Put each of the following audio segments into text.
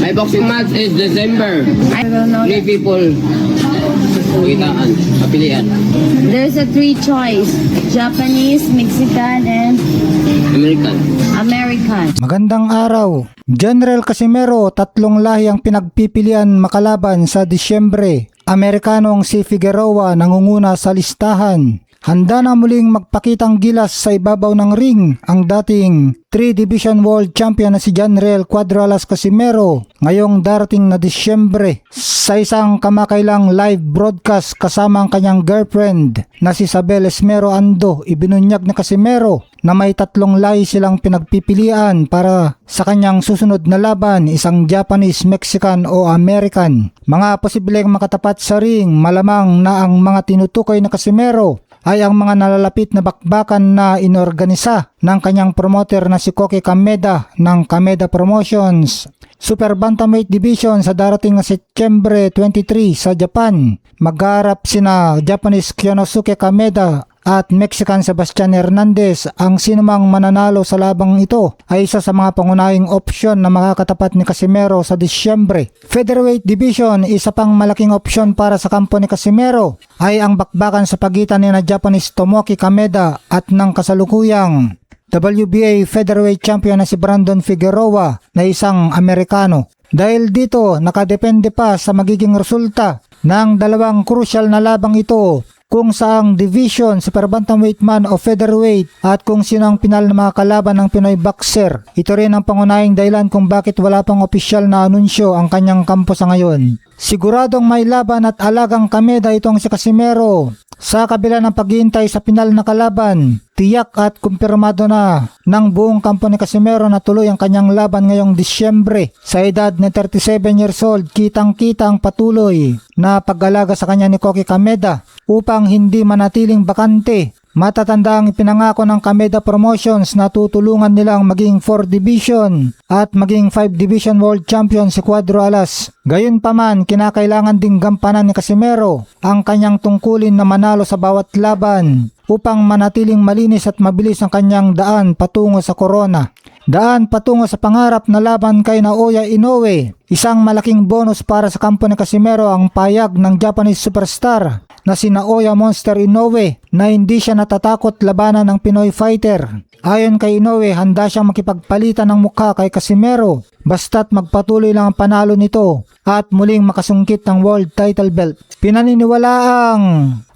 My boxing match is December. I don't know. 3 people. Pagitaan. Kapilian. There's a 3 choice. Japanese, Mexican, and American. American. Magandang araw. General Casimero, 3 lahi ang pinagpipilian makalaban sa Disyembre. Amerikanong si Figueroa nangunguna sa listahan. Handa na muling magpakitang gilas sa ibabaw ng ring ang dating 3-Division World Champion na si Janriel Cuadro Alas Casimero ngayong darating na Disyembre sa isang kamakailang live broadcast kasama ang kanyang girlfriend na si Isabel Esmero Ando. Ibinunyag ni Casimero na may 3 lahi silang pinagpipilian para sa kanyang susunod na laban, isang Japanese, Mexican o American. Mga posibleng makatapat sa ring, malamang na ang mga tinutukoy na Casimero ay ang mga nalalapit na bakbakan na inorganisa ng kanyang promoter na si Koki Kameda ng Kameda Promotions. Super Bantamweight Division sa darating na Setyembre 23 sa Japan. Magharap sina Japanese Kyonosuke Kameda at Mexican Sebastian Hernandez. Ang sinumang mananalo sa labang ito ay isa sa mga pangunahing opsyon na makakatapat ni Casimero sa Disyembre. Featherweight Division, isa pang malaking opsyon para sa kampo ni Casimero ay ang bakbakan sa pagitan ni na Japanese Tomoki Kameda at ng kasalukuyang WBA Featherweight Champion na si Brandon Figueroa na isang Amerikano. Dahil dito, nakadepende pa sa magiging resulta ng dalawang crucial na labang ito kung saang division, super bantamweight man o featherweight at kung sino ang pinal na mga kalaban ng Pinoy boxer. Ito rin ang pangunahing dahilan kung bakit wala pang opisyal na anunsyo ang kanyang kampo sa ngayon. Siguradong may laban at alagang Kameda itong si Casimero. Sa kabila ng paghihintay sa pinal na kalaban, tiyak at kumpirmado na ng buong kampo ni Casimero na tuloy ang kanyang laban ngayong Disyembre. Sa edad na 37 years old, kitang-kita ang patuloy na pag-alaga sa kanya ni Koki Kameda upang hindi manatiling bakante. Matatanda ang ipinangako ng Kameda Promotions na tutulungan nilang maging 4 Division at maging 5 Division World Champion si Cuadro Alas. Gayunpaman, kinakailangan ding gampanan ni Casimero ang kanyang tungkulin na manalo sa bawat laban upang manatiling malinis at mabilis ang kanyang daan patungo sa korona. Daan patungo sa pangarap na laban kay Naoya Inoue. Isang malaking bonus para sa kampo ni Casimero ang payag ng Japanese superstar na si Naoya Monster Inoue na hindi siya natatakot labanan ng Pinoy fighter. Ayon kay Inoue, handa siyang makipagpalitan ng mukha kay Casimero basta't magpatuloy lang ang panalo nito at muling makasungkit ng world title belt. Pinaniniwalaang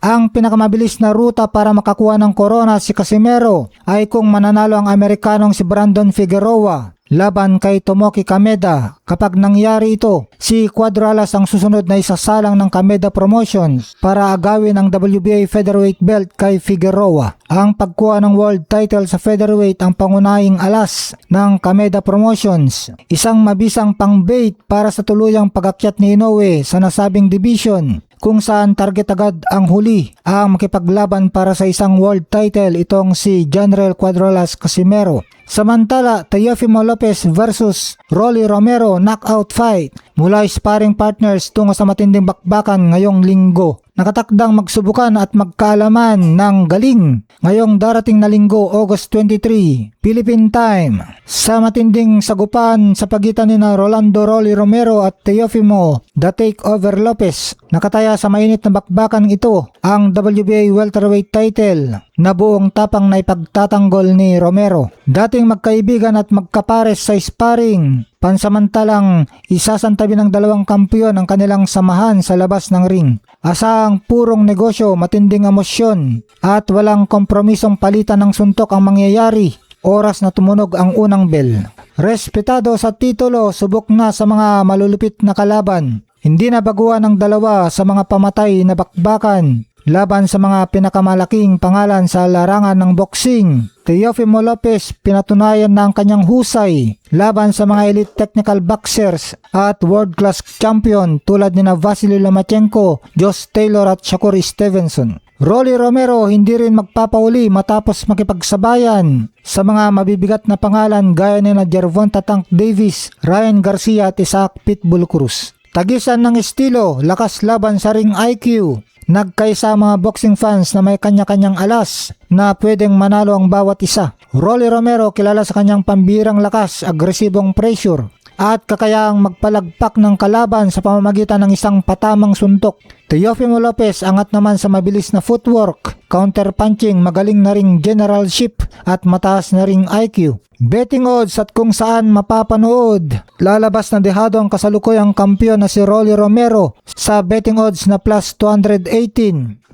ang pinakamabilis na ruta para makakuha ng corona si Casimero ay kung mananalo ang Amerikanong si Brandon Figueroa laban kay Tomoki Kameda. Kapag nangyari ito, si Cuadro Alas ang susunod na isasalang ng Kameda Promotions para agawin ang WBA Featherweight belt kay Figueroa. Ang pagkuha ng world title sa featherweight ang pangunahing alas ng Kameda Promotions. Isang mabisang pang-bait para sa tuluyang pag-akyat ni Inoue sa nasabing division kung saan target agad ang huli ang makipaglaban para sa isang world title itong si Janriel Cuadro Alas Casimero. Samantala, Teofimo Lopez versus Rolly Romero knockout fight mula sparring partners tungo sa matinding bakbakan ngayong linggo. Nakatakdang magsubukan at magkaalaman ng galing ngayong darating na linggo, August 23, Philippine time. Sa matinding sagupan sa pagitan ni na Rolando Rolly Romero at Teofimo The Takeover Lopez. Nakataya sa mainit na bakbakan ito ang WBA welterweight title na buong tapang na ipagtatanggol ni Romero. Dating magkaibigan at magkapares sa sparring, pansamantalang isasantabi ng dalawang kampiyon ang kanilang samahan sa labas ng ring. Asahang purong negosyo, matinding emosyon at walang kompromisong palitan ng suntok ang mangyayari oras na tumunog ang unang bell. Respetado sa titulo, subok na sa mga malulupit na kalaban. Hindi na baguhan ng dalawa sa mga pamatay na bakbakan laban sa mga pinakamalaking pangalan sa larangan ng boxing. Teofimo Lopez pinatunayan na ang kanyang husay laban sa mga elite technical boxers at world-class champion tulad ni na Vasily Lomachenko, Josh Taylor at Shakur Stevenson. Rolly Romero hindi rin magpapauli matapos makipagsabayan sa mga mabibigat na pangalan gaya ni na Gervonta Tank Davis, Ryan Garcia at Isaac Pitbull Cruz. Tagisan ng estilo, lakas laban sa ring IQ, nagkaisa mga boxing fans na may kanya-kanyang alas na pwedeng manalo ang bawat isa. Rolly Romero kilala sa kanyang pambirang lakas, agresibong pressure, at kakayahang magpalagpak ng kalaban sa pamamagitan ng isang patamang suntok. Teofimo Lopez angat naman sa mabilis na footwork, counter-punching, magaling na ring generalship at mataas na ring IQ. Betting odds at kung saan mapapanood. Lalabas na dehado ang kasalukuyang kampiyon na si Rolly Romero sa betting odds na plus 218.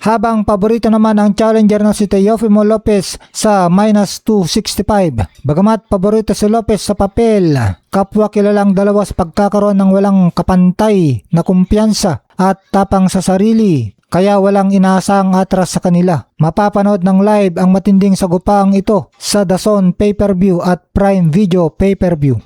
Habang paborito naman ang challenger na si Teofimo Lopez sa minus 265. Bagamat paborito si Lopez sa papel, kapwa kilalang dalawa sa pagkakaroon ng walang kapantay na kumpiyansa at tapang sa sarili. Kaya walang inaasahang atras sa kanila. Mapapanood ng live ang matinding sagupang ito sa DAZN pay-per-view at Prime Video pay-per-view.